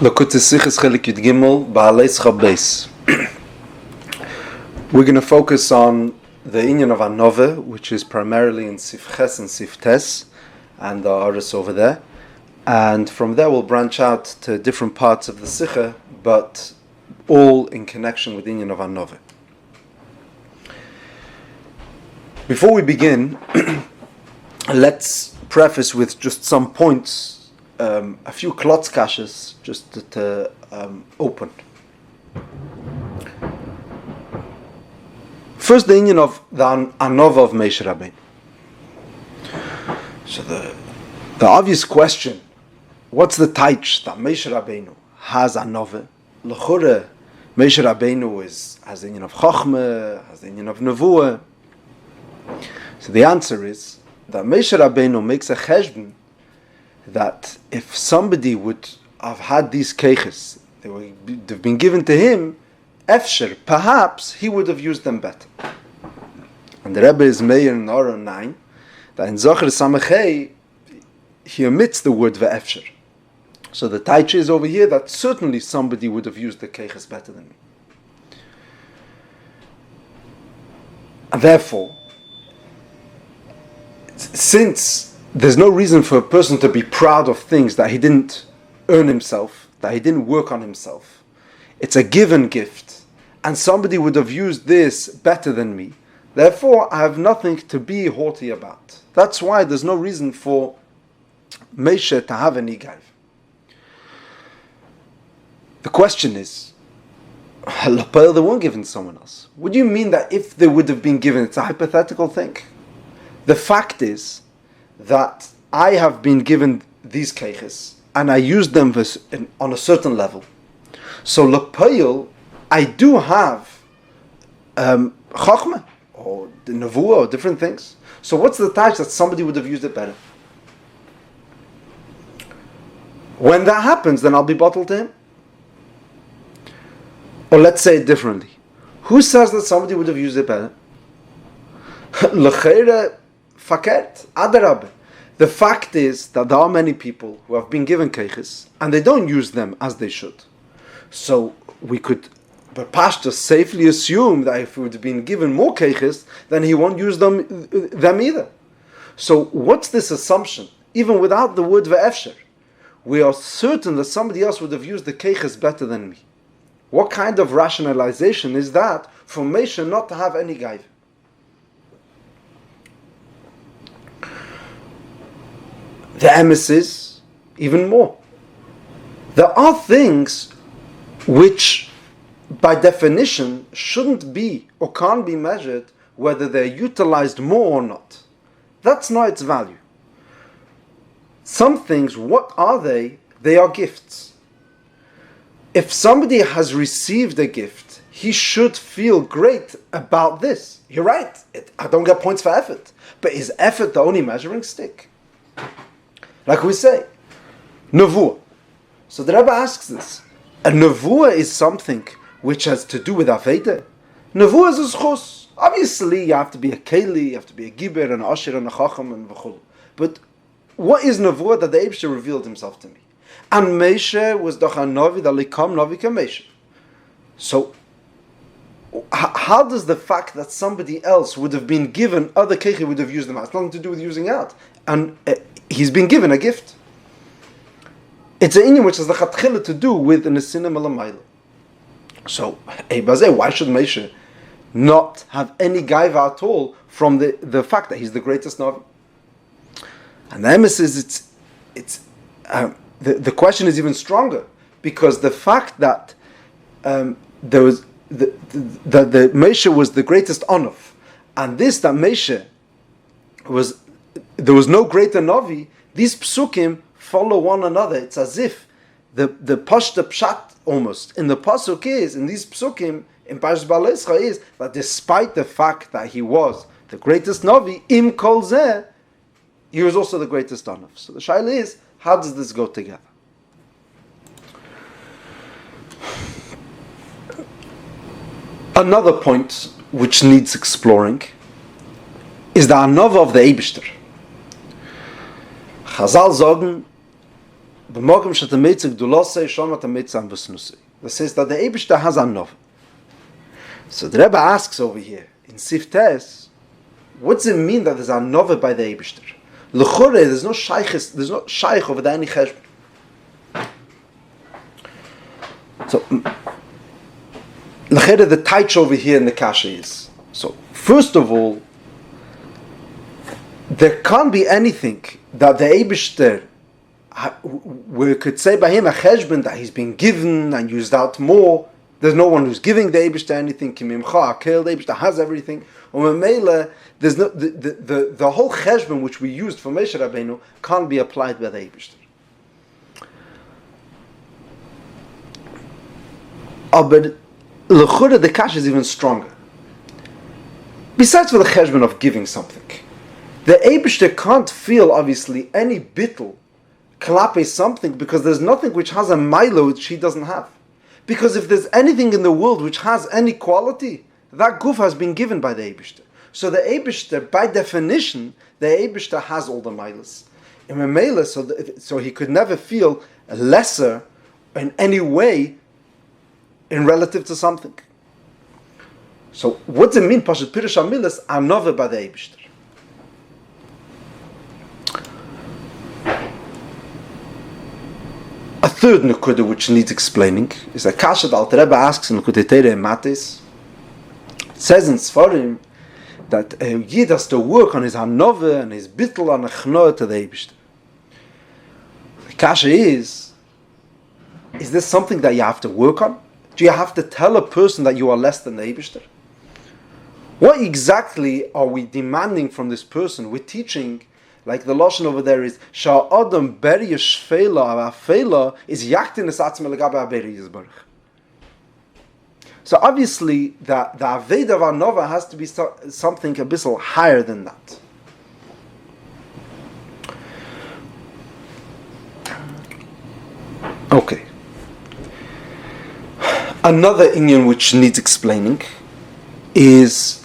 Likkutei Sichos Chelek Behaalosecha. We're going to focus on the inyan of Anova, which is primarily in Siches and Siftes, and the Aris over there. And from there we'll branch out to different parts of the Sicha, but all in connection with the inyan of Anova. Before we begin, let's preface with just some points, a few klotz kashes just to open. First, the inyan of the Anova of Moshe Rabbeinu. So the obvious question, what's the taich that Moshe Rabbeinu has Anova? L'chure, Moshe Rabbeinu has the inyan of Chochmah, has the inyan of Nevuah. So the answer is that Moshe Rabbeinu makes a cheshbon that if somebody would have had these keiches, they would have been given to him, efsher, perhaps he would have used them better. And the Rebbe is Meir in Oron 9, that in Zocher Samachei, he omits the word ve'efsher. So the taich is over here that certainly somebody would have used the keiches better than me. And therefore, since there's no reason for a person to be proud of things that he didn't earn himself, that he didn't work on himself, it's a given gift, and somebody would have used this better than me, therefore I have nothing to be haughty about. That's why there's no reason for Moshe to have any gaiv. The question is, they weren't given to someone else. What do you mean that if they would have been given? It's a hypothetical thing. The fact is that I have been given these keiches and I use them on a certain level. So l'payil, I do have chokhmah or the nevuah or different things. So what's the touch that somebody would have used it better? When that happens, then I'll be bottled to him. Or let's say it differently. Who says that somebody would have used it better? L'cheire fakert, adarab. The fact is that there are many people who have been given keiches and they don't use them as they should. So we could, but parshes safely assume that if he would have been given more keiches, then he won't use them either. So what's this assumption? Even without the word ve'efsher, we are certain that somebody else would have used the keiches better than me. What kind of rationalization is that for Moshe not to have any gaiv? The emes is even more. There are things which, by definition, shouldn't be or can't be measured whether they're utilized more or not. That's not its value. Some things, what are they? They are gifts. If somebody has received a gift, he should feel great about this. You're right, I don't get points for effort. But is effort the only measuring stick? Like we say, nevuah. So the Rabbi asks this. A nevuah is something which has to do with Aveda. Nevuah is a sichos. Obviously, you have to be a keli, you have to be a giber, and a asher, and a chacham, and v'chol. But what is nevuah that the Eibshter revealed himself to me? And Moshe was doch a novi that likam novi ka Moshe. So, how does the fact that somebody else would have been given other keiches would have used them? It's nothing to do with using out. And he's been given a gift. It's an inyan which has the chatchila to do with an esina malamayla. So, why should Moshe not have any gaiva at all from the fact that he's the greatest navi? And the emes is the question is even stronger, because the fact that there was the Moshe was the greatest onof, and this that Moshe was, there was no greater navi. These psukim follow one another. It's as if the pashta pshat almost in the pasuk is, in these psukim in parshes Behaalosecha, is that despite the fact that he was the greatest navi, im kol zeh, he was also the greatest onof. So the shaila is, how does this go together? Another point which needs exploring is the Anova of the Eibshter. Chazal sagen says that the Eibishter has a nov. So the Rebbe asks over here in Siftes, what does it mean that there's a nova by the Eibishter? L'chore, there's no shaykh over the any cheshbon. So, l'chere, the taich over here in the kasha is, so first of all, there can't be anything that the Eibishter, we could say by him a cheshbon that he's been given and used out more. There's no one who's giving the Eibishter anything. Kimimcha, Akel, the Eibishter has everything. There's no the whole cheshbon which we used for Moshe Rabbeinu can't be applied by the Eibishter. But l'chura the kash is even stronger. Besides for the cheshbon of giving something, the Eibishter can't feel obviously any bittul klape something because there's nothing which has a milo which he doesn't have. Because if there's anything in the world which has any quality, that guf has been given by the Eibishter. So the Eibishter, by definition, the Eibishter has all the milas. In Memela, so he could never feel lesser in any way in relative to something. So what does it mean? Pashat Pirush HaMilas are nove by the Eibishter. A third nekuda which needs explaining is a kasha that Alter Rebbe asks in Likkutei and Matis. It says in Sfarim that a Yid has to work on his hanove and his bittul and echnoah to the Eibishter. The kasha is this something that you have to work on? Do you have to tell a person that you are less than the Eibishter? What exactly are we demanding from this person? We're teaching, like the lashon over there is sha'adam beri yishfela avafela is yaktin esatzme legabe aberi yizbarach. So obviously the aveda of anova has to be something a bit higher than that. Okay. Another inyan which needs explaining is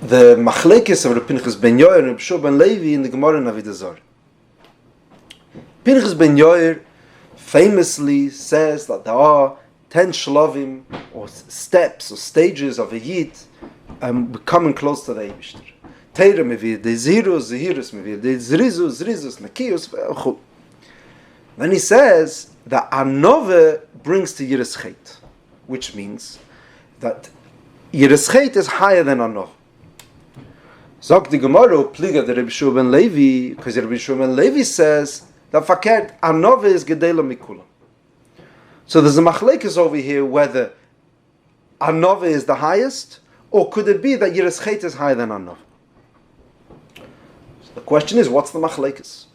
the machlekes of the Pinchas ben Yair and Rabbi ben Levi in the Gemara in Avodah Zarah. Pinchas ben Yair famously says that there are 10 shlavim or steps or stages of a yid becoming close to the Eibishter. Teira mevir de zirus, zirus mevir de zrizus, zrizus nakius. Then he says that anove brings to yiras chet, which means that yiras chet is higher than anov. Zog the Gemara pliga the Rabbi ben Levi, because Rabbi ben Levi says that fakert anove is gedela mikula. So there's a machlekes over here whether anove is the highest, or could it be that yiras chet is higher than anov? So the question is, what's the machlekes?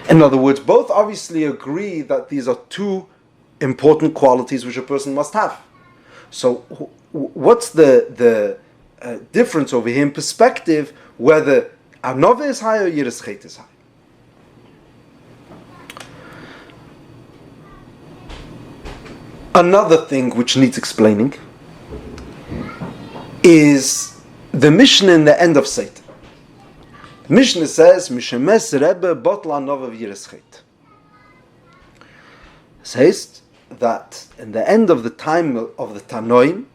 In other words, both obviously agree that these are two important qualities which a person must have. So what's the difference over here in perspective whether anove is high or yiras chet is high? Another thing which needs explaining is the Mishnah in the end of Satan. The Mishnah says, Mishemes Rebbe botla anove yiras chet. It says that in the end of the time of the Tanoim,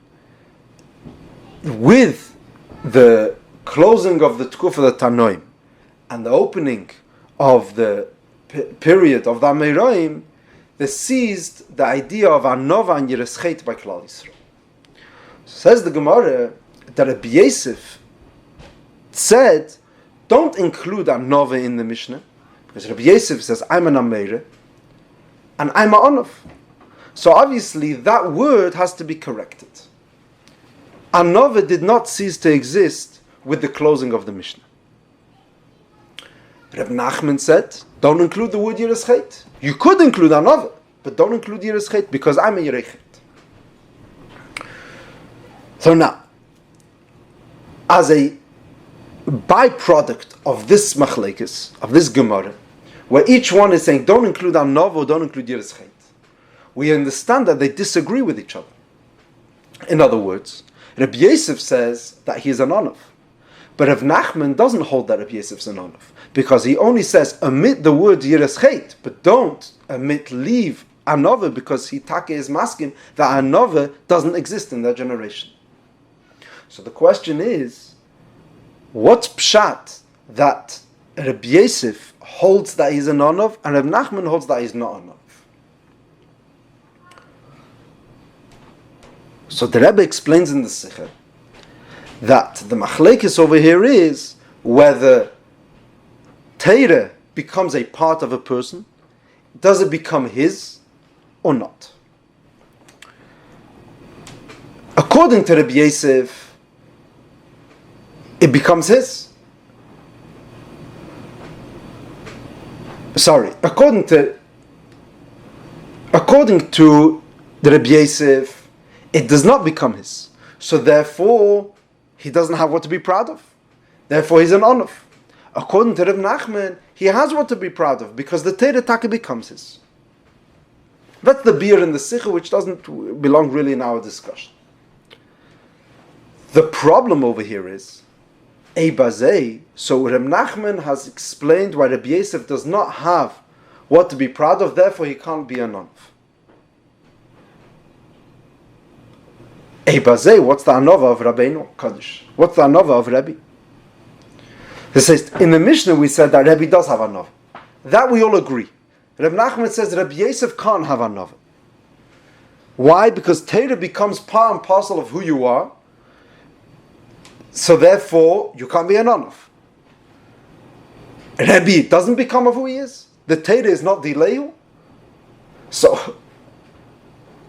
with the closing of the Tkuf of the Tanoim and the opening of the period of the Ameiraim, they seized the idea of Anova and Yiras Chet by Klal Yisrael. Says the Gemara that Rabbi Yosef said, don't include Anova in the Mishnah, because Rabbi Yosef says, I'm an Ameire, and I'm an Anov. So obviously that word has to be corrected. Anova did not cease to exist with the closing of the Mishnah. Reb Nachman said, don't include the word Yiras Chet. You could include Anova, but don't include Yiras Chet because I'm a Yiras Chet. So now, as a byproduct of this machlekes, of this Gemara, where each one is saying, don't include Anova, don't include Yiras Chet, we understand that they disagree with each other. In other words, Rabbi Yosef says that he is an Anov, But Rav Nachman doesn't hold that Rabbi Yosef's an onav, because he only says omit the word yireschet, but don't leave anova, because he take is masking that anova doesn't exist in that generation. So the question is, what's pshat that Rabbi Yosef holds that he's an onav and Rav Nachman holds that he's not onav? So the Rebbe explains in the Sichos that the machlekes over here is whether Torah becomes a part of a person, does it become his or not? According to Rabbi Yosef, it becomes his. According to the Rabbi Yosef, it does not become his. So therefore, he doesn't have what to be proud of. Therefore, he's an onav. According to Rav Nachman, he has what to be proud of, because the Torah taka becomes his. That's the beer in the Sichos, which doesn't belong really in our discussion. The problem over here is, so Rav Nachman has explained why Rabbi Yosef does not have what to be proud of, therefore he can't be an onav. What's the anova of Rabbeinu Kaddish? What's the anova of Rabbi? He says, in the Mishnah we said that Rabbi does have anova. That we all agree. Reb Nachman says Rabbi Yosef can't have anova. Why? Because Torah becomes part and parcel of who you are, so therefore you can't be an onav. Rabbi doesn't become of who he is. The Torah is not dileyu. So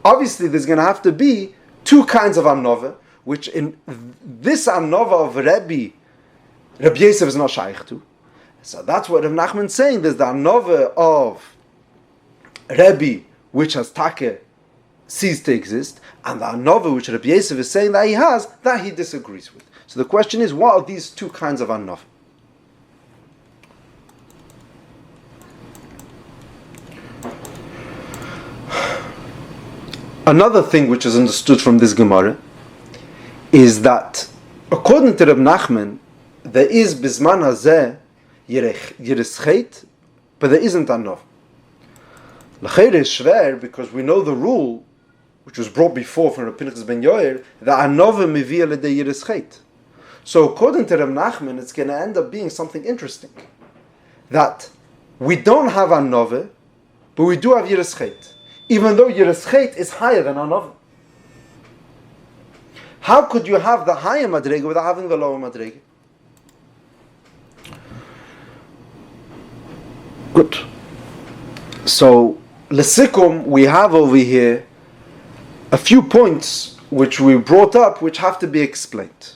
obviously there's going to have to be two kinds of anova, which in this anova of Rabbi Yosef is not shaykh to. So that's what Rav Nachman is saying. There's the anova of Rabbi, which has take ceased to exist, and the anova which Rabbi Yosef is saying that he has, that he disagrees with. So the question is, what are these two kinds of anova? Another thing which is understood from this Gemara is that, according to Reb Nachman, there is Bizman Hazeh Yireschet, but there isn't Anov. L'cheir is shver, because we know the rule, which was brought before from Reb Pinchas ben Yoyer, that Anov mevi l'dei Yireschet. So according to Reb Nachman, it's going to end up being something interesting. That we don't have Anov, but we do have Yireschet. Even though Yireschet is higher than Anov. How could you have the higher Madrega without having the lower Madrega? Good. So, Lesikum, we have over here a few points which we brought up which have to be explained.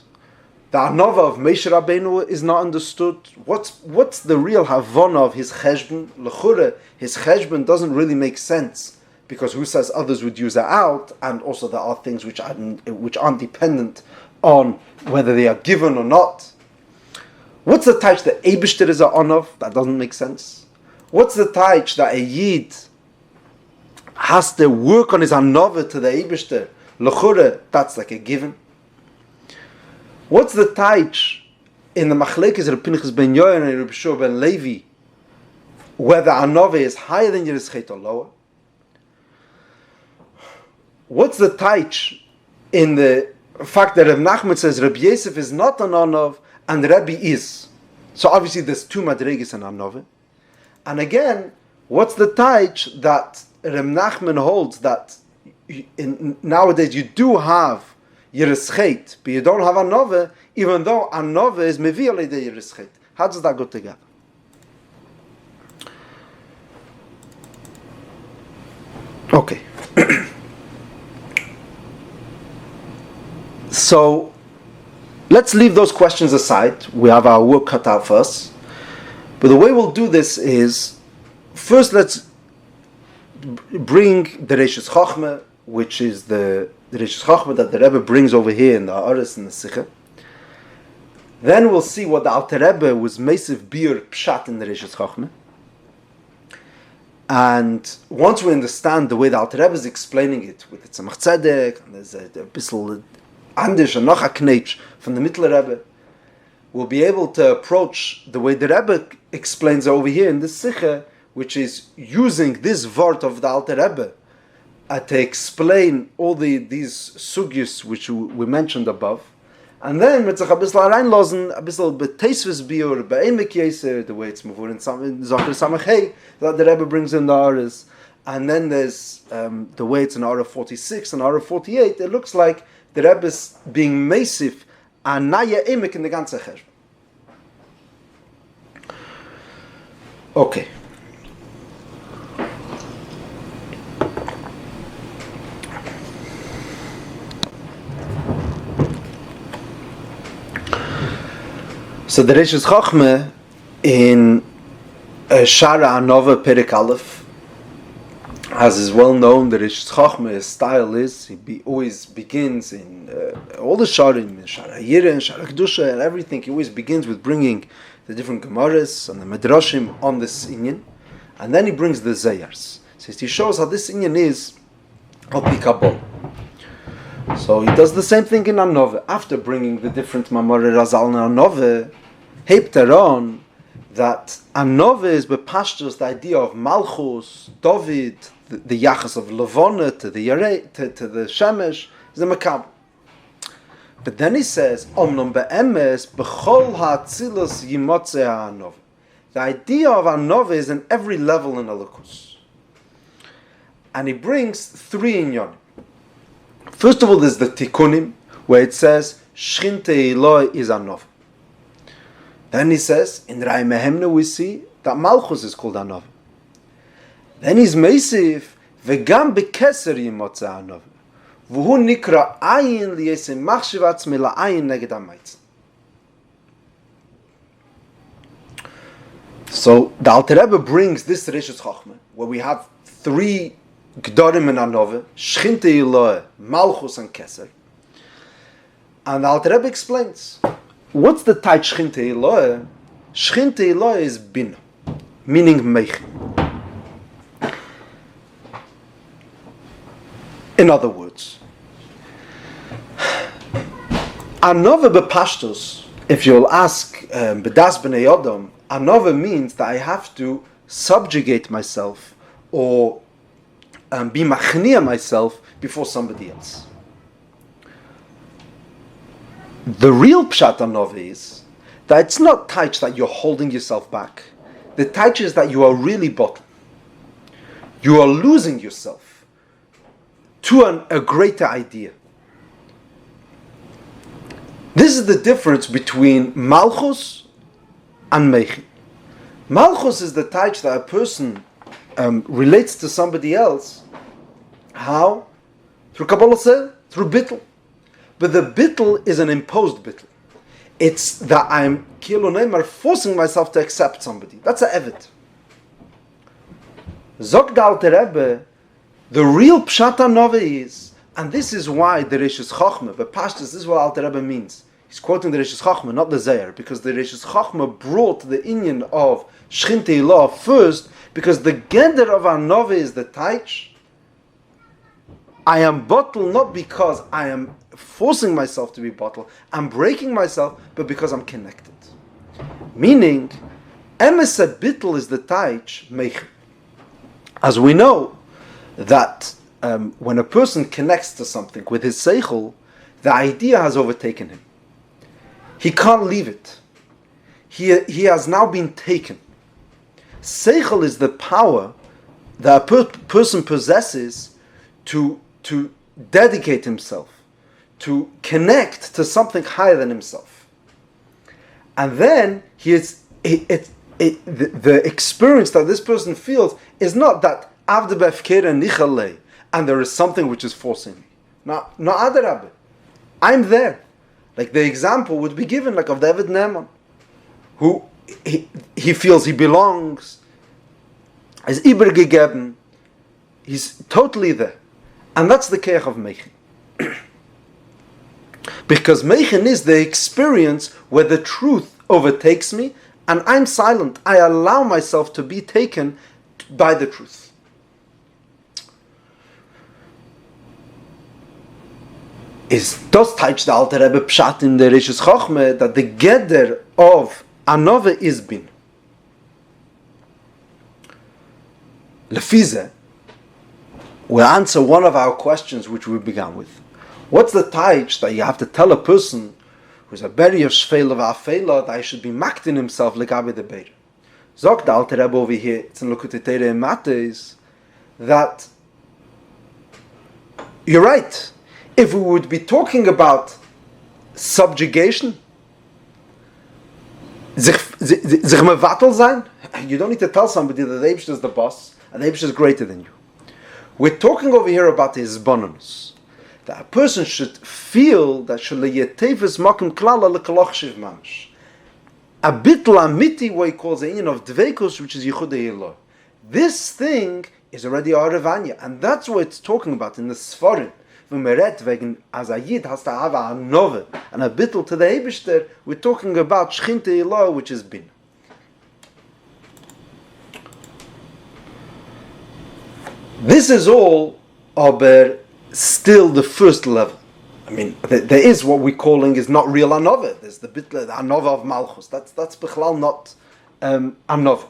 The Anova of Moshe Rabbeinu is not understood. What's the real Havana of his Cheshbon? L'chure, his Cheshbon doesn't really make sense, because who says others would use it out, and also there are things which aren't dependent on whether they are given or not. What's the taich that Eibishter is a onav? That doesn't make sense. What's the taich that a Yid has to work on his anova to the Eibishter? L'chure, that's like a given. What's the taich in the machlekes Reb Pinchas ben Yoyer and Reb Shua ben Levi, whether anova is higher than Yireschet or lower? What's the taich in the fact that Reb Nachman says Rabbi Yosef is not an Anov and Rabbi is? So obviously there's two Madregis and Anov. And again, what's the taich that Reb Nachman holds that nowadays you do have Yireschet, but you don't have Anov, even though Anov is Mevi Alei Yireschet? How does that go together? Okay. So, let's leave those questions aside. We have our work cut out for us. But the way we'll do this is, first let's bring the Reishis Chochmah, which is the Reishis Chochmah that the Rebbe brings over here in the Haaretz and the Sichos. Then we'll see what the Alter Rebbe was Meisiv Bir Pshat in the Reishis Chochmah. And once we understand the way the Alter Rebbe is explaining it, with the Tzemach Tzedek, and there's a bissel Andish and noch a Knetsch from the Mittler Rebbe, we'll be able to approach the way the Rebbe explains over here in the Sichos, which is using this word of the Alter Rebbe to explain all these sugyos which we mentioned above. And then mit sich a bissl reinlassen, a bissl beteisves biur, be'emek yeser, the way it's moving in Zohar Samachei, that the Rebbe brings in the Aris. And then there's the way it's in Ara 46 and Ara 48, it looks like the Rebbe is being massive and naya emek in the ganze Cheshbon. Okay. So the Rishis Chochmah in Shara Anova Perek Aleph, as is well known, the Rishis Chochmah's style is he always begins in all the Sharim, in Shara Yira and Shara Kedusha and everything. He always begins with bringing the different Gemaras and the Midrashim on this inyan, and then he brings the Zayars. So he shows how this inyan is Al-Pi Kabbalah. So he does the same thing in Anove. After bringing the different Mamare Razal in Anove, Heipteron, that Anove is bepashtos the idea of Malchus, David, the Yachas of Levona to the Yarei, to the Shemesh, is a Makab. But then he says, Omnum be'emes b'chol ha'atzilus yimotze ha'anove. The idea of Anove is in every level in Elokus. And he brings three inyanim. First of all, there's the Tikkunim, where it says, Shchinte Eloi is Anov. Then he says, in Rai Mehemna we see that Malchus is called Anov. Then he's Meisiv, Vegam Bekeser Yimotze Anov. V'hu nikra ayin liyesem machshiv atzmi la'ayin neged ha'maitzin. So the Alter Rebbe brings this Rishis Chochmah, where we have three Gdorim and Anove, Shchinte Eloi, Malchus and Keser. And the Alter Rebbe explains, what's the type Shchinte Eloi? Shchinte Eloi is Bina, meaning Meich. In other words, Anove bepashtos, if you'll ask B'das B'nei Yodom, Anove means that I have to subjugate myself or be machnia myself before somebody else. The real pshat anov is that it's not taich that you're holding yourself back. The taich is that you are really bottled. You are losing yourself to a greater idea. This is the difference between malchus and meichi. Malchus is the taich that a person relates to somebody else. How? Through Behaalosecha, through bittul. But the bittul is an imposed bittul. It's that I'm forcing myself to accept somebody. That's a evet. Zog the Alter Rebbe, the real pshat hanove is, and this is why the Rishis Chochmah, but parshes, this is what Alter Rebbe means. He's quoting the Rishis Chochmah, not the Zayar, because the Rishis Chochmah brought the inyan of Shchinte Eloi first, because the gender of hanove is the taich. I am bottled not because I am forcing myself to be bottled, I'm breaking myself, but because I'm connected. Meaning, emes bittul is the taich meich. As we know that when a person connects to something with his seichel, the idea has overtaken him. He can't leave it. He has now been taken. Seichel is the power that a person possesses to dedicate himself, to connect to something higher than himself. And then the experience that this person feels is not that avde befkere nichale, and there is something which is forcing me. No adarabbe. I'm there. Like the example would be given, like of David Naaman, who he feels he belongs, is übergegeben, he's totally there. And that's the keach of Meichen. Because Meichen is the experience where the truth overtakes me and I'm silent. I allow myself to be taken by the truth. Is das teich the Alter Rebbe pshat in der Rishis Chochmah that the geder of anova is bin. Lefize, we'll answer one of our questions which we began with. What's the taich that you have to tell a person who's a berry of shfeil of afela that he should be maktin himself legabe the beir? Zog the Alter Rebbe over here, it's in Likkutei in Mattes, that you're right. If we would be talking about subjugation, sich mevatel sein, you don't need to tell somebody that the Eibush is the boss and the Eibush is greater than you. We're talking over here about the hisbonenus, that a person should feel that sheleyetevis makom klala lekaloch shiv mamish. A bitl amiti, what he calls the union of dveikus, which is Yichudei Eloh. This thing is already Aravanya, and that's what it's talking about in the Sfarim. V'meret wegen as a Yid has to have a nove and a bitl to the Eibishter. We're talking about Shchintei Eloh, which is bin. This is all, aber still the first level. I mean, there is what we're calling is not real anova. There's the bitla, the anova of Malchus. That's bechlal not anova.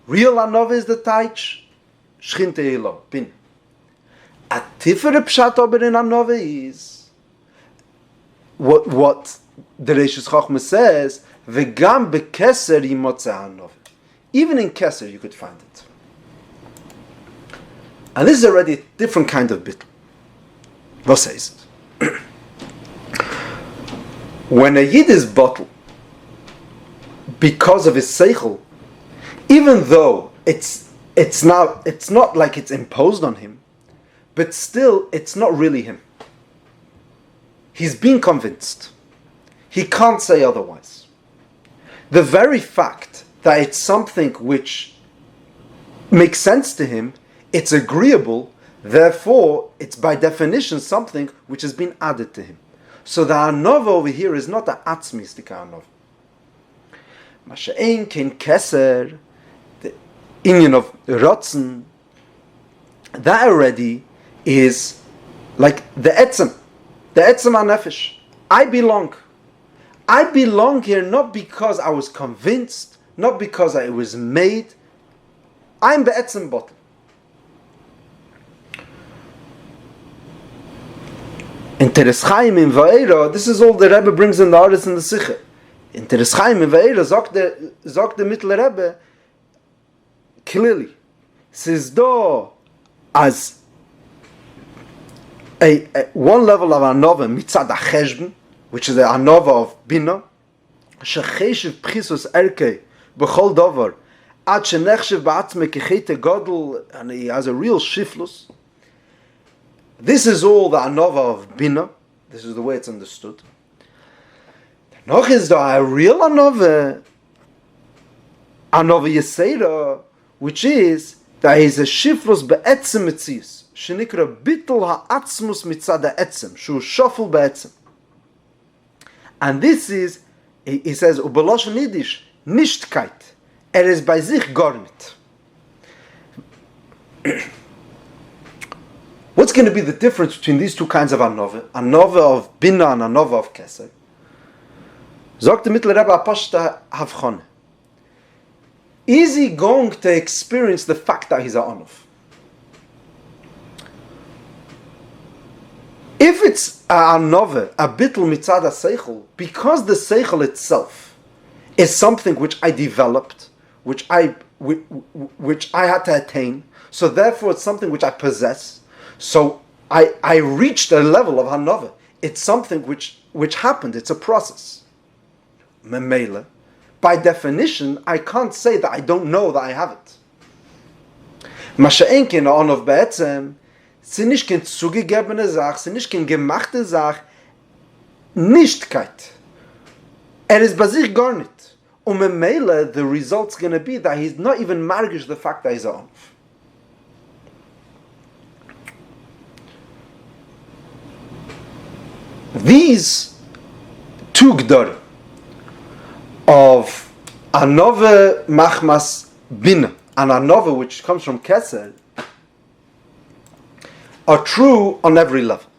Real anova is the taich Shchintei Eloh, bin. A tifere pshat aber in anova is what the Reishis Chochmah says, v'gam bekeser yimotze anova. Even in keser you could find it. And this is already a different kind of bitl. What says it? When a Yid is bottled because of his seichel, even though it's not like it's imposed on him, but still it's not really him. He's been convinced. He can't say otherwise. The very fact that it's something which makes sense to him, it's agreeable, therefore it's by definition something which has been added to him. So the anova over here is not the atzmistic anova. Masha'ein ken keser, the union of rotzen, that already is like the etzem hanefesh. I belong here not because I was convinced, not because I was made. I'm be'etzem bottom. In Teres Chaim in Va'era, this is all the Rebbe brings in the Aretz and the Sichos. In Teres Chaim in Va'era, sagt the Mittel Rebbe clearly, says do as a one level of anova mitzad ha'cheshbon, which is the anova of bina, shecheshiv pchisos erkei b'chol davar ad shenechshiv ba'atzme kechete gadol, and he has a real shiflus. This is all the anova of bina. This is the way it's understood. Noch is there a real anova yesera, which is that he is a shiflus be'etzem mitzias, shenikra bittul ha'atzmus mitzad ha'etzem, shu shofel be'etzem. And this is, he says, ubeloshen Yiddish, nichtkeit. Is bei sich gar nicht. What's going to be the difference between these two kinds of anova? Anova of bina and anova of keser. Sagt der Mittel Rebbe Apashta Havchone. Is he going to experience the fact that he's a anov? If it's a anova, a bittul mitzad seichel, because the seichel itself is something which I developed, which I had to attain, so therefore it's something which I possess. So I reached a level of hanova. It's something which happened. It's a process. Memele. By definition, I can't say that I don't know that I have it. Masha'enkin anov be'etzem, sie nicht kein zugegebene Sach, sie nicht kein gemachte Sach, Nichtkeit. Is bei sich gar nicht. Memele, the result's going to be that he's not even margish the fact that he's a anov. These two gdor of anova machmas bina and anova which comes from keser are true on every level.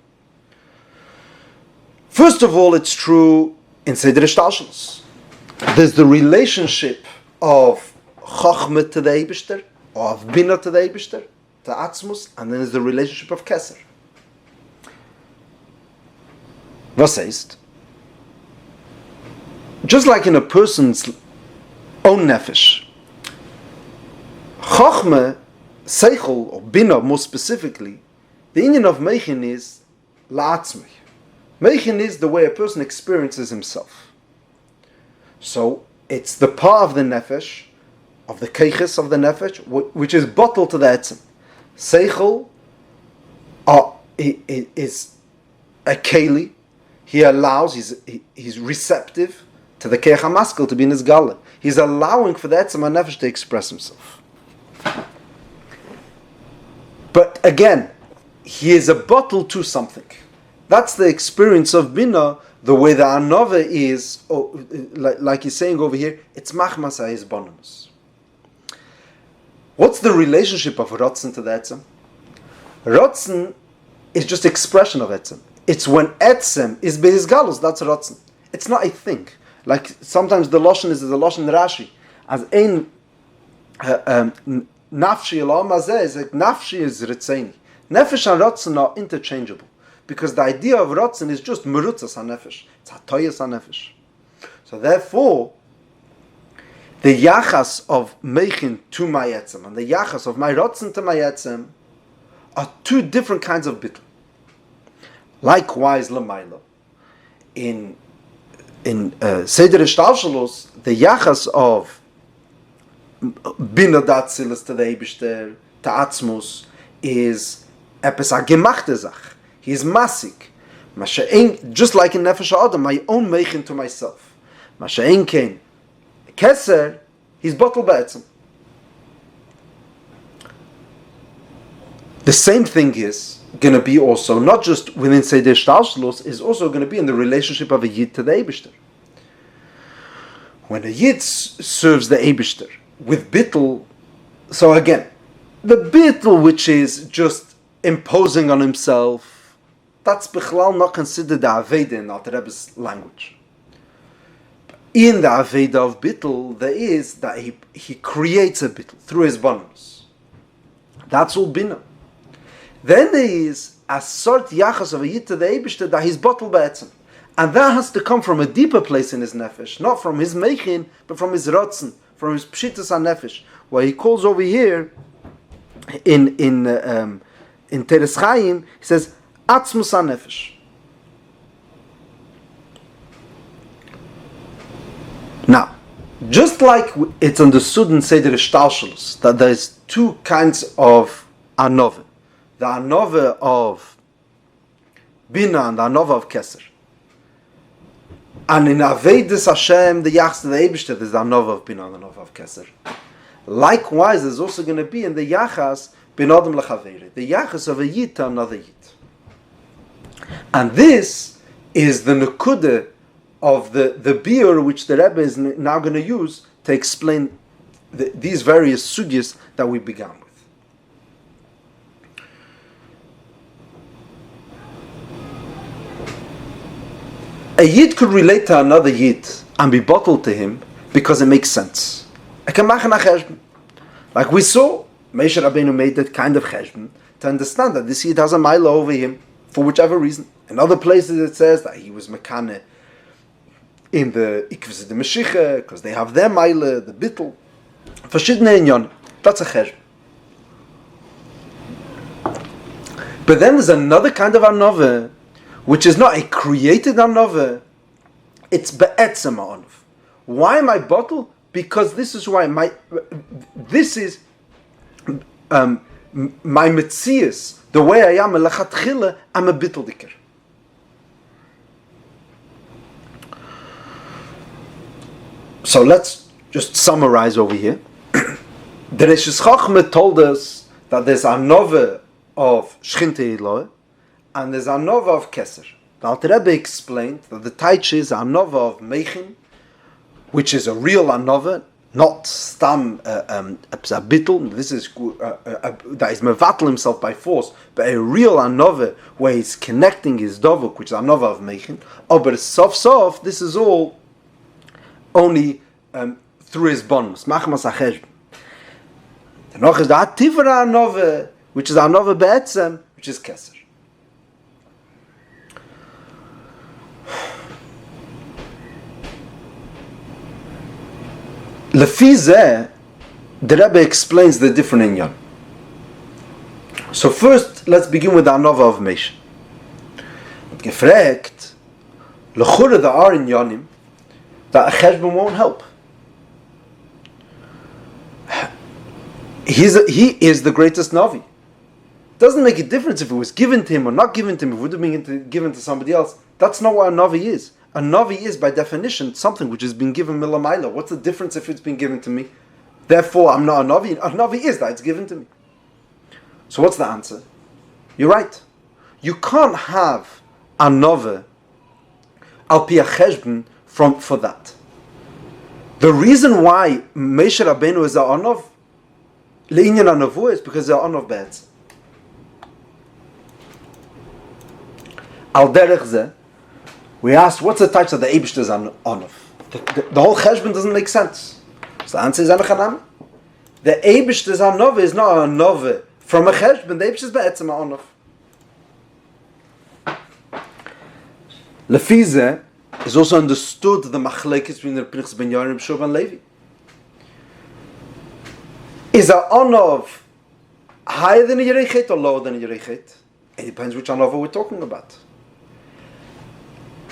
First of all, it's true in Seder Shtalshalos. there's the relationship of Chochmah to the Eibishter, or of Bina to the Eibishter, to Atzmus, and then there's the relationship of Keser. Was heißt? Just like in a person's own nefesh, Chochmah, Seichel, or Bina more specifically, the union of Meichin is La'atzmich. Meichin is the way a person experiences himself. So it's the part of the nefesh, of the keiches of the nefesh, which is bottled to the etzem. Seichel is a keli. He allows, he's receptive to the keich hamaskel to be in his gala. He's allowing for the etzem nefesh to express himself. But again, he is a bottle to something. That's the experience of Bina, the way the Anova is, like he's saying over here, it's machmas ha'is bonamus. What's the relationship of Rotzen to the Etzem? Rotzen is just expression of Etzem. It's when Etzem is beis galus, that's Rotzen. It's not a thing. Like sometimes the Lashon is the Lashon Rashi. As ein nafshi elam hazeh is like nafshi is Ritzeni. Nefesh and Rotzen are interchangeable. Because the idea of Rotzen is just merutzas hanefesh. It's hatoyas hanefesh. So therefore, the yachas of meichin to my etzem and the yachas of my Rotzen to my etzem are two different kinds of bittul. Likewise, lemaila. In Seder Ishtalshalos, the yachas of Bina Datzilis to the Eibishter, to Atzmus, is epes ha-gemachte Zach. He's masik. Just like in Nefesh Adam, my own meichin to myself. Masha'en kein Keser, he's bottled ba'etzem. The same thing is going to be also, not just within Seder Shtalshlos, is also going to be in the relationship of a Yid to the Eibishter. When a Yid serves the Eibishter with bittul, so again, the bittul which is just imposing on himself, that's bichlal not considered the Aveda in Alter Rebbe's language. In the Aveda of bittul, there is that he creates a bittul through his bonus. That's all bina. Then there is a sort yachas of a yid to the Eibishter that he's bottled ba'etzem. And that has to come from a deeper place in his nefesh, not from his meichin, but from his rotzen, from his pshitas nefesh, where he calls over here in Teres Chaim, he says atzmus nefesh. Now, just like it's understood in Seder Ishtalshalos that there is two kinds of anova, the anova of Bina and the anova of Keser. And in Avedis Hashem, the Yachs of the Eibishter, there's the anova of Bina and the anova of Keser. Likewise, there's also going to be in the Yachas bin Adam lechaveri, the Yachas of a Yid to another Yid. And this is the Nekude of the beer which the Rebbe is now going to use to explain these various sugyas that we began with. A Yid could relate to another Yid and be bottled to him because it makes sense. Like we saw, Moshe Rabbeinu made that kind of cheshbon to understand that this Yid has a mila over him for whichever reason. In other places it says that he was mekane in the Ikvus de Meshicha, because they have their mila, the bittul. Verschiedene inyan. That's a cheshbon. But then there's another kind of anova, which is not a created anova, it's be'etzem anov. Why am I bottled? Because this is why this is my metzias, the way I am, lechatchila, I'm a bittul diker. So let's just summarize over here. The Reshis Chachma told us that there's anova of Shchinte Eloi, and there's anova of Keser. The Alter Rebbe explained that the Taich is anova of Meichin, which is a real anova, not stam a bittul. This is that is mevatel himself by force, but a real anova where he's connecting his dovuk, which is anova of Meichin. Oh, but sof, this is all only through his bonus. Machmas HaCheshbon. Danach is the Ativra Anove, which is Anove Be'etzem, which is Keser. Lefi zeh, the Rebbe explains the different inyan. So first, let's begin with the Anova of Moshe. Gefragt, lechura there are inyanim that a cheshbon won't help. He is the greatest Navi. Doesn't make a difference if it was given to him or not given to him, if it would have been given to somebody else. That's not what a Navi is. A Navi is, by definition, something which has been given milamaila. What's the difference if it's been given to me? Therefore, I'm not a Navi. A Navi is that it's given to me. So what's the answer? You're right. You can't have a Navi al pi cheshbon for that. The reason why Moshe Rabbeinu is a Anov, le'inyan Anavu, is because they're Anov be'etzem. Al derech zeh, we asked, what's the types of the Eibishter's Anov? The whole cheshbon doesn't make sense. So the answer is Anachanami. The Eibishter's Anov is not a Anov from a cheshbon. The Eibishter's be'etzem a Anov. Lefi zeh is also understood the machlekes between the Pinchas ben Yair and Shov and Levi. Is a Anov higher than a Yerechet or lower than a Yerechet? It depends which Anov we're talking about.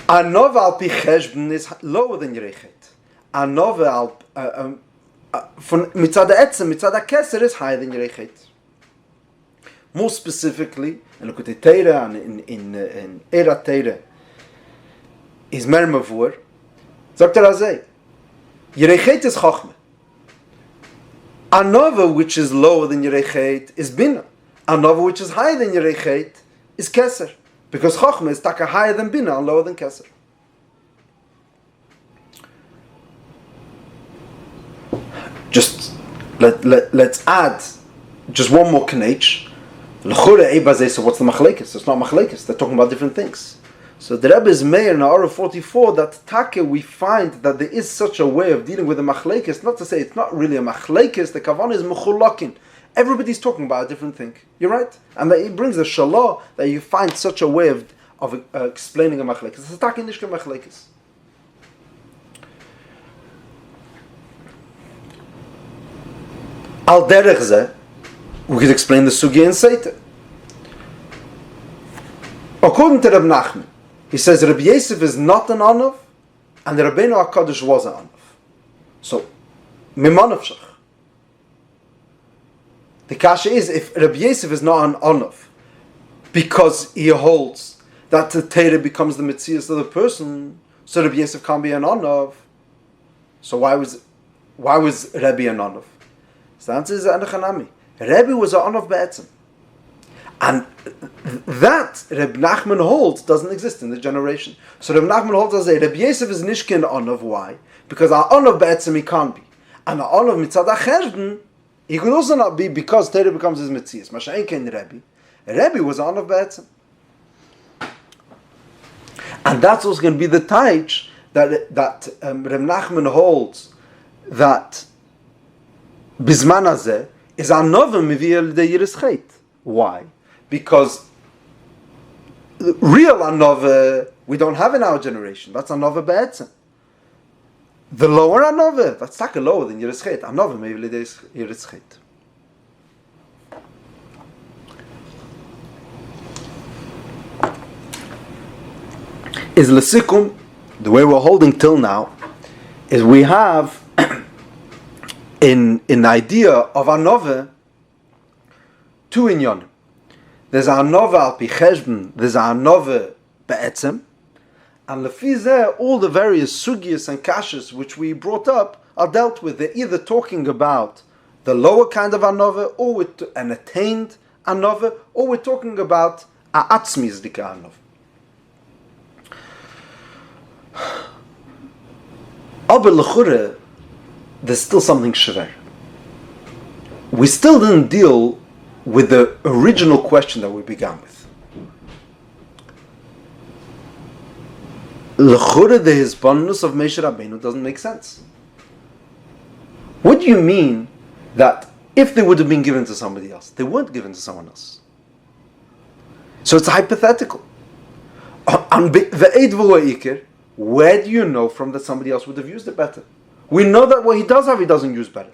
Anov al pi cheshbon is lower than Yerechet. Anov al mitzad ha'etzem, mitzad ha'keser is higher than Yerechet. More specifically, in Likkutei Teira and in Eira Teira, is mer mavur. Sagt azay, Yerechet is chachma. Anova which is lower than Yerechet is bina. Anova which is higher than Yerechet is keser. Because chachma is taka higher than bina and lower than keser. Just let's add just one more knetch. L'chure eibazeh. So what's the machlekes? It's not machlekes. They're talking about different things. So the Rebbe is mayor in Ara 44 that take we find that there is such a way of dealing with the machlekes. Not to say it's not really a machlekes. The kavan is mechulakin. Everybody's talking about a different thing. You're right, and that it brings a shalah that you find such a way of explaining a machlekes. It's a taki nishka machlekes. Al derech zeh, we could explain the sugi in Seita. According to Reb Nachman, he says Rabbi Yosef is not an Anov, and the Rabbeinu HaKadosh was an Anov. So, mimanov shach. The kasha is, if Rabbi Yosef is not an Anov, because he holds that the Torah becomes the Metzias of the person, so Rabbi Yosef can't be an Anov. So why was Rabbi an Anov? So the answer is Anachanami. Rabbi was an Anov be'etzem. And that Reb Nachman holds doesn't exist in the generation. So Reb Nachman holds as a Reb Yosef is nishkin Anov. Why? Because our Anov be'etzem he can't be. And our Anov mitzad ha'cheshbon he could also not be because Torah becomes his Metzias. Masha'en ken Rabbi. Rabbi was Anov be'etzem. And that's also going to be the taich that Reb Nachman holds that Bizman hazeh is Anov miviyah l'dei Yiris. Why? Because the real Anova we don't have in our generation. That's Anova be'etzem. The lower Anova, that's taka lower than Yiris. Anova maybe Yiris. Is lesikum, the way we're holding till now, is we have in the idea of Anova two inyanim. There's a Anova al pi cheshbon, there's a Anova be'etzem, and lefi zeh, all the various sugias and kashas which we brought up are dealt with. They're either talking about the lower kind of Anova, or with an attained Anova, or we're talking about a atzmiz dika Anova. Aber l'chure, there's still something shver. We still didn't deal with the original question that we began with. L'chura, the hisbonenus of Moshe Rabbeinu doesn't make sense. What do you mean that if they would have been given to somebody else, they weren't given to someone else? So it's hypothetical. On the Eid v'lo Iker, where do you know from that somebody else would have used it better? We know that what he does have, he doesn't use better.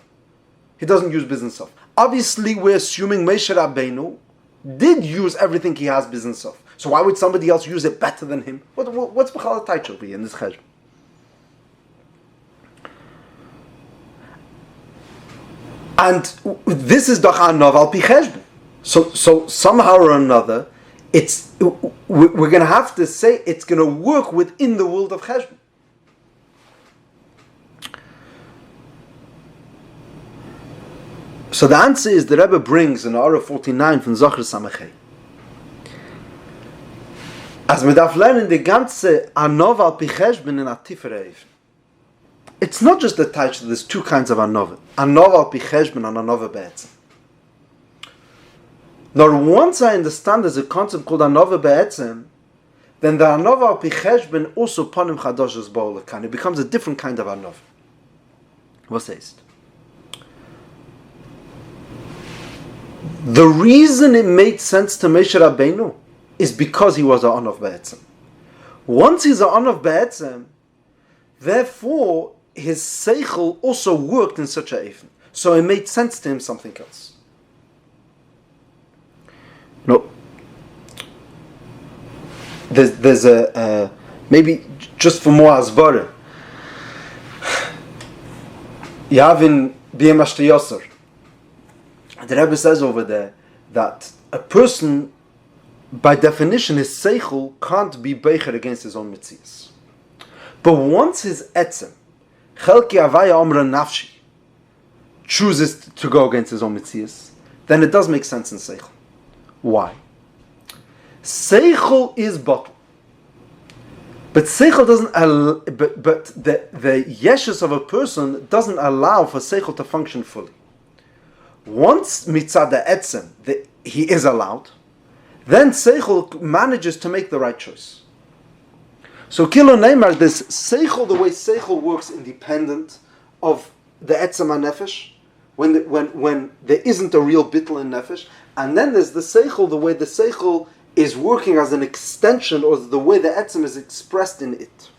He doesn't use business of. Obviously, we're assuming Moshe Rabbeinu did use everything he has business of. So why would somebody else use it better than him? What's Behaalosecha over here in this cheshbon? And this is doch anov al pi cheshbon. So somehow or another, we're going to have to say it's going to work within the world of cheshbon. So the answer is the Rebbe brings in Ara 49 from Zohar Samachay. As we darf lernen the ganze anov al pi cheshbon in a tiefer Eif. It's not just the touch that there's two kinds of anov. Anov al pi cheshbon and anov be'etzem. Now once I understand there's a concept called anov be'etzem, then the anov al pi cheshbon also panim chadoshes ba'olakan. It becomes a different kind of anov. What's this? The reason it made sense to Moshe Rabbeinu is because he was a anov be'etzem. Once he's a anov be'etzem, therefore his seichel also worked in such a eifin. So it made sense to him something else. No. There's a maybe just for more asbara. You have in B'yem Yosef, the Rebbe says over there that a person, by definition, his seichel can't be beicher against his own mitzias. But once his etzem, chelki avaya omra nafshi, chooses to go against his own mitzias, then it does make sense in seichel. Why? Seichel is bottle. But seichel doesn't. But the yeshus of a person doesn't allow for seichel to function fully. Once mitzad etzem he is allowed, then seichel manages to make the right choice. So kilo neymar, this seichel, the way seichel works independent of the etzem nefesh, when there isn't a real bittul in nefesh, and then there's the seichel, the way the seichel is working as an extension, or the way the etzem is expressed in it.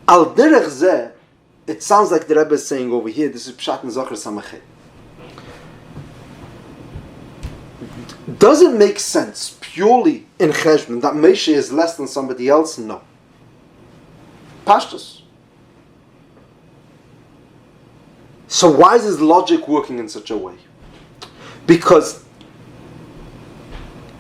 Al derech zeh, it sounds like the Rebbe is saying over here, this is Pshat in Zohar Samachay. Does it make sense purely in cheshbon that Moshe is less than somebody else? No. Parshes. So why is his logic working in such a way? Because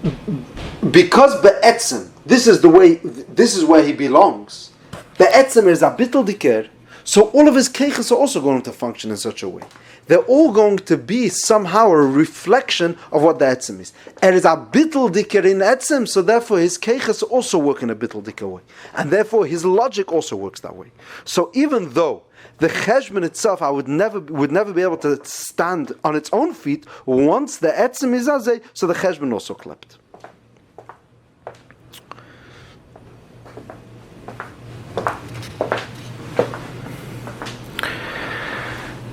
be'etzem, this is where he belongs. Be'etzem is a bittul diker. So all of his keiches are also going to function in such a way. They're all going to be somehow a reflection of what the etzem is. And it's a bittul diker in etzem, so therefore his keiches also work in a bittul diker way. And therefore his logic also works that way. So even though the cheshbon itself, I would never be able to stand on its own feet, once the etzem is azeh, so the cheshbon also klept.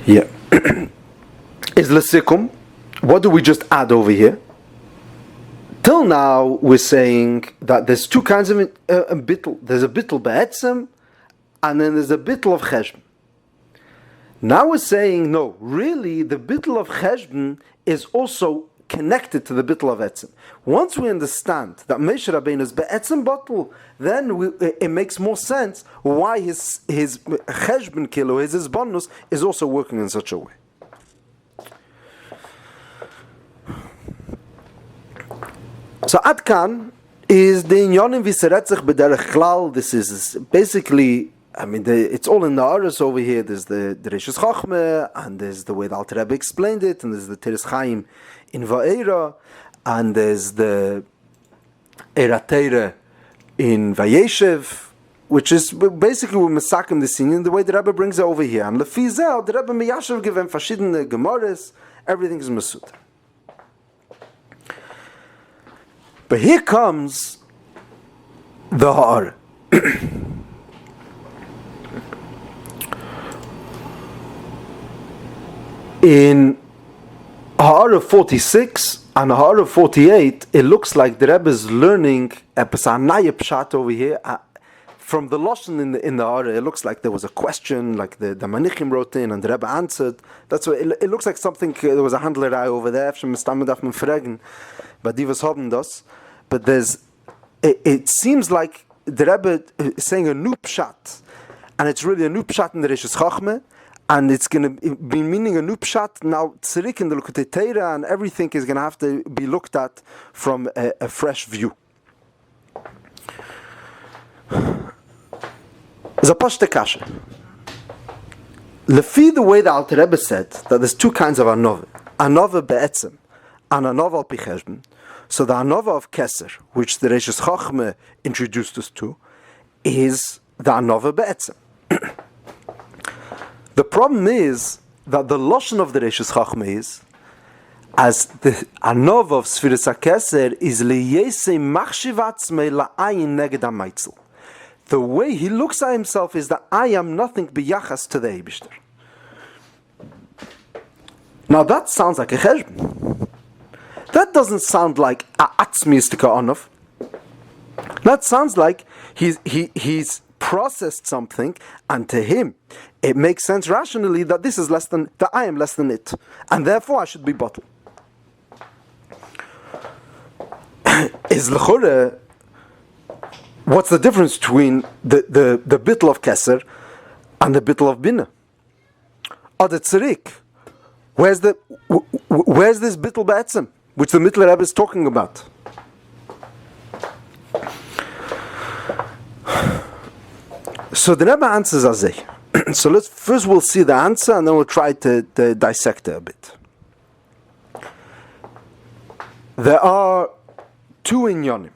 Yeah. Is lesikum. What do we just add over here? Till now, we're saying that there's two kinds of bittul. There's a bittul be'etzem, and then there's a bittul of cheshbon. Now we're saying, no, really, the bittul of cheshbon is also connected to the bittul of etzem. Once we understand that Moshe Rabbeinu is be'etzem bottle, then it makes more sense why his cheshbon kilo, his bonus, is also working in such a way. So Adkan is the inyanim v'seretzich b'derech klal. This is basically, it's all in the Aros over here. There's the Rishus Chochmeh, and there's the way the Alter Rebbe explained it, and there's the Teres Chaim in Va'era, and there's the Erateire in Vayeshev, which is basically we're mesakim the scene in the way the Rebbe brings it over here. And Lefizel, the Rebbe meyashav given verschiedene Gemaras, everything is mesut. But here comes the Ha'ara. In Ha'ara 46 and Ha'ara 48, it looks like the Rebbe is learning a Naya Pshat over here. From the Lashon in the Ha'ara, it looks like there was a question, like the Manichim wrote in and the Rebbe answered. That's what it looks like something, there was a handlerei over there, but Divas haben das. But it seems like the Rebbe is saying a new Pshat, and it's really a new Pshat in the Rishis Chachme, and it's going to be meaning a new Pshat now, Tzirik in the Likkutei, and everything is going to have to be looked at from a fresh view. Zapashte kasha. Lefi the way the Alter Rebbe said that there's two kinds of anova be'etzem and anova al pi cheshbon. So the anova of Keser, which the Rishis Chachme introduced us to, is the anova be'etzem. The problem is that the Lashon of the Rishis Chachme is, as the anova of Sfiras HaKeser is liyesei machshiv atzmei la'ayin neged ha'maitzel. The way he looks at himself is that I am nothing biyachas to the Eibishter. Now that sounds like a cheshbon. That doesn't sound like a atzmistika onov. That sounds like he's processed something, and to him it makes sense rationally that this is less than, that I am less than it, and therefore I should be bottled. Is l'chore, what's the difference between the bittul of Keser and the bittul of Bina? Or the Tzirik? Where's this bittul ba'etzem, which the Mittler Rebbe is talking about? So the Rebbe answers Azeh. So we'll see the answer, and then we'll try to dissect it a bit. There are two inyanim.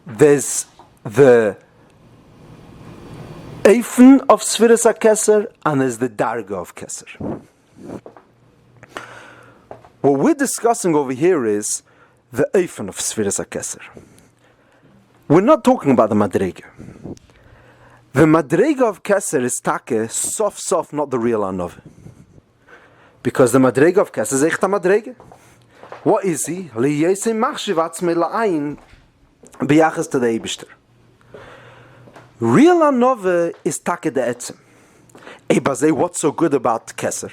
There's the Eifen of Sfiras HaKeser, and there's the Darga of Keser. What we're discussing over here is the Eifen of Sfiras HaKeser. We're not talking about the Madrega. The Madrega of Keser is take, sof, not the real Anov. Because the Madrega of Keser is Echta Madrega. What is he? Liyesei machshiv atzmei la'ayin biyachas to the Eibishter. Real Anove is take the etzem. Ebazei, what's so good about Keser?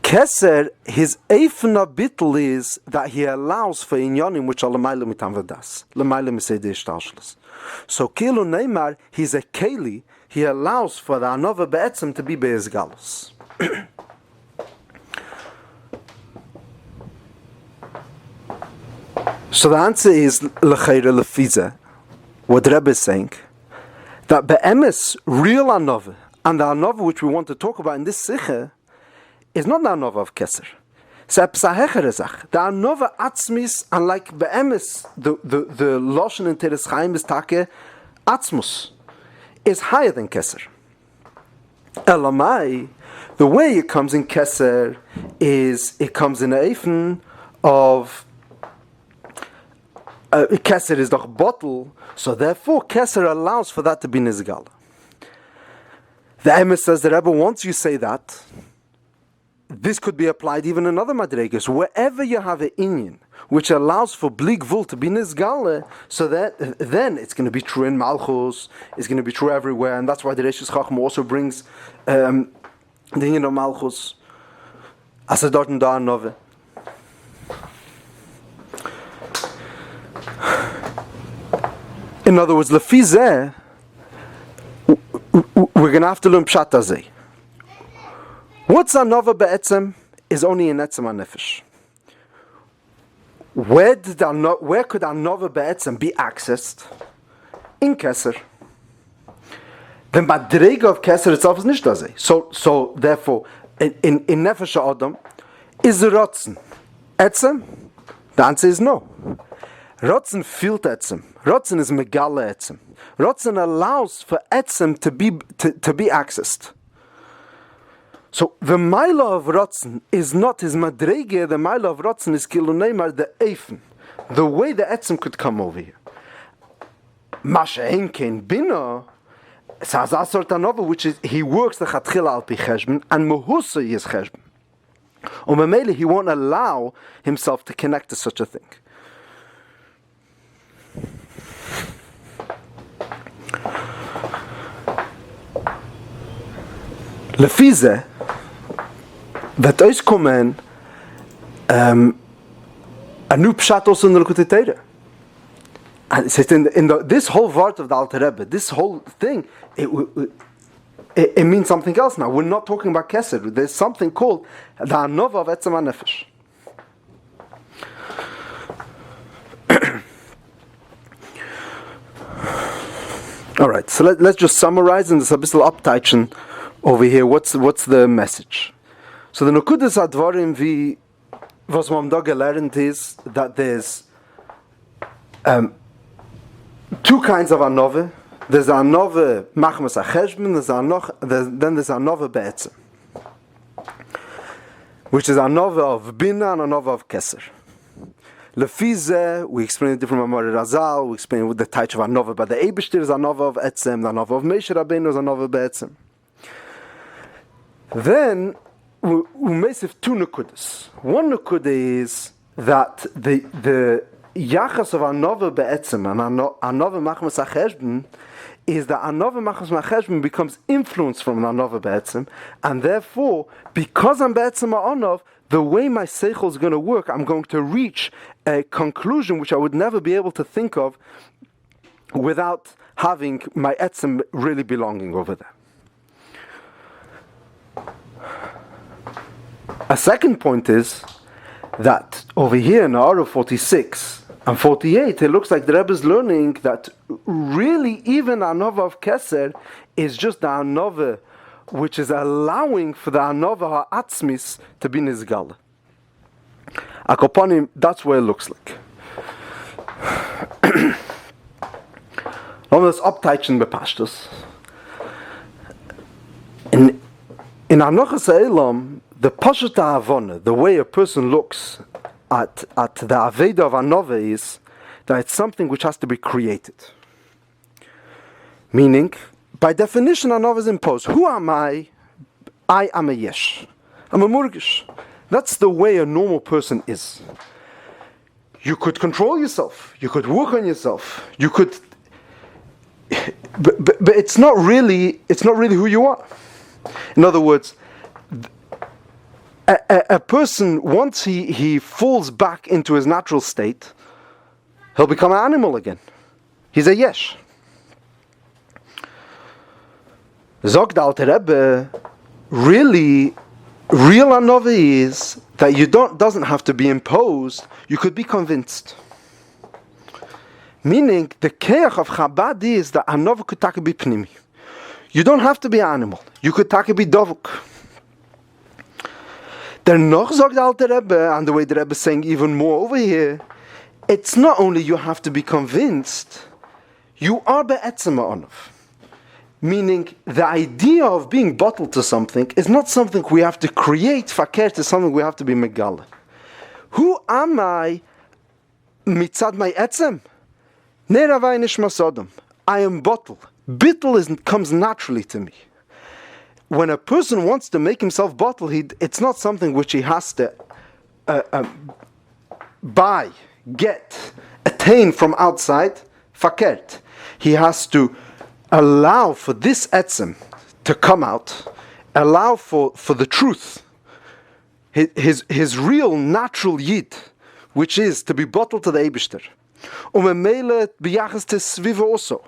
Keser, his eifna bittel is that he allows for inyanim which are l'mayla mitam v'das, l'mayla misei de'ishtalshlos. So kilu neymar, he's a keli, he allows for the anova be'etzem to be be'ezgalus. So the answer is l'chayre lefiza, what Rebbe is saying, that be'emes, real anova, and the anova which we want to talk about in this siche, is not the anova of Keser. The anova atzmis, and like be'emes, the Lashon in Teres Chaim is take atzmus, is higher than Keser. Elamai, the way it comes in Keser is it comes in a eifen of Keser is doch bottle, so therefore Keser allows for that to be nizgal. The Emes says the Rebbe, once you say that, this could be applied even in other madregas. Wherever you have an inyan which allows for blig vul to be nizgale, so that then it's going to be true in Malchus, it's going to be true everywhere, and that's why the Rishis Chacham also brings the inyan of Malchus as a dort and da nove. In other words, lefizeh, we're going to have to learn pshat hazeh. What's anova be'etzem is only in etzem hanefesh. Where could anova be'etzem be accessed? In Keser. The madrega of Keser itself is nicht hazeh. So therefore, in nefesh ha'adam, is rotzen etzem? The answer is no. Rotzen fehlt etzem. Rotzen is megale etzem. Rotzen allows for etzem to be accessed. So the Maila of Rotzen is not his madrege, the Maila of Rotzen is kilu neymar the eifen, the way the etzem could come over here. Mashenkein bina. So as a sort of novel, which is he works the chatchila al pi cheshbon and mehusa is cheshbon. Umemele he won't allow himself to connect to such a thing. Lefize that is kommen a new pshat also in the Likkutei. And it says in this whole part of the Alter Rebbe, this whole thing, it means something else now. We're not talking about Kesed. There's something called the Anova of Etzem HaNefesh. All right, so let's just summarize in this abyssal uptaichen over here. What's the message? So the Nukudas Advarim vi was man da gelernt is that there's two kinds of anove. There's anove machmas acheshbon. Then there's anove be'etzem, which is anove of bina and anove of keser. Lefize, we explain it different from Razal. We explain with the type of anove, but the Eibishter is anove of etzem. The anove of Moshe Rabbeinu is anove be'etzem. Then we make two nukudas. One nukuda is that the yachas of anova be'etzem and anova machmas acheshbon is that anova machmas acheshbon becomes influenced from an anova be'etzem, and therefore, because I'm be'etzem ha'anov, the way my sichos is going to work, I'm going to reach a conclusion which I would never be able to think of without having my etzem really belonging over there. A second point is that over here in Ara 46 and 48, it looks like the Rebbe is learning that really even Anova of Keser is just the Anova which is allowing for the Anova ha'atzmis to be nizgal. Akoponim, that's what it looks like. Let's uptaichen the parshes. In Anochas Ha'elam, the pashat ha'avona, the way a person looks at the aveda of Anova is that it's something which has to be created. Meaning, by definition, Anova is imposed. Who am I? I am a yesh. I'm a murgish. That's the way a normal person is. You could control yourself. You could work on yourself. You could, but it's not really who you are. In other words, a person, once he falls back into his natural state, he'll become an animal again. He's a yesh. Zog the Alter Rebbe, really, real anova is that doesn't have to be imposed. You could be convinced. Meaning, the keach of Chabad is that anova could take be pnimi. You don't have to be an animal. You could take be dovuk. Then noch zog the Alter Rebbe, and the way the Rebbe is saying even more over here, it's not only you have to be convinced, you are be'etzem ha'anov. Meaning, the idea of being bottled to something is not something we have to create. Fakert is something we have to be megala. Who am I? Mitzad my etzem? Neravai nishmasodom. I am bottled. Bittul comes naturally to me. When a person wants to make himself bottle, it's not something which he has to buy, get, attain from outside. Fakert. He has to allow for this etzem to come out, allow for the truth, his real natural yid, which is to be bottled to the Eibishter. Umemele b'yachas to sviva also.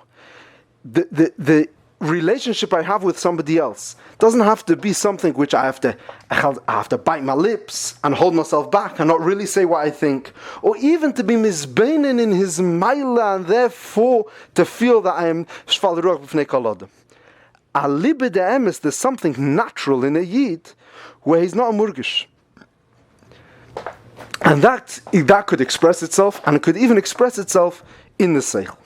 The relationship I have with somebody else doesn't have to be something which I have to bite my lips and hold myself back and not really say what I think, or even to be mizbeinen in his maila and therefore to feel that I am shval ruach b'fnei kol adam. Alibe de emes, there's something natural in a yid where he's not a murgish, and that could express itself, and it could even express itself in the seichel.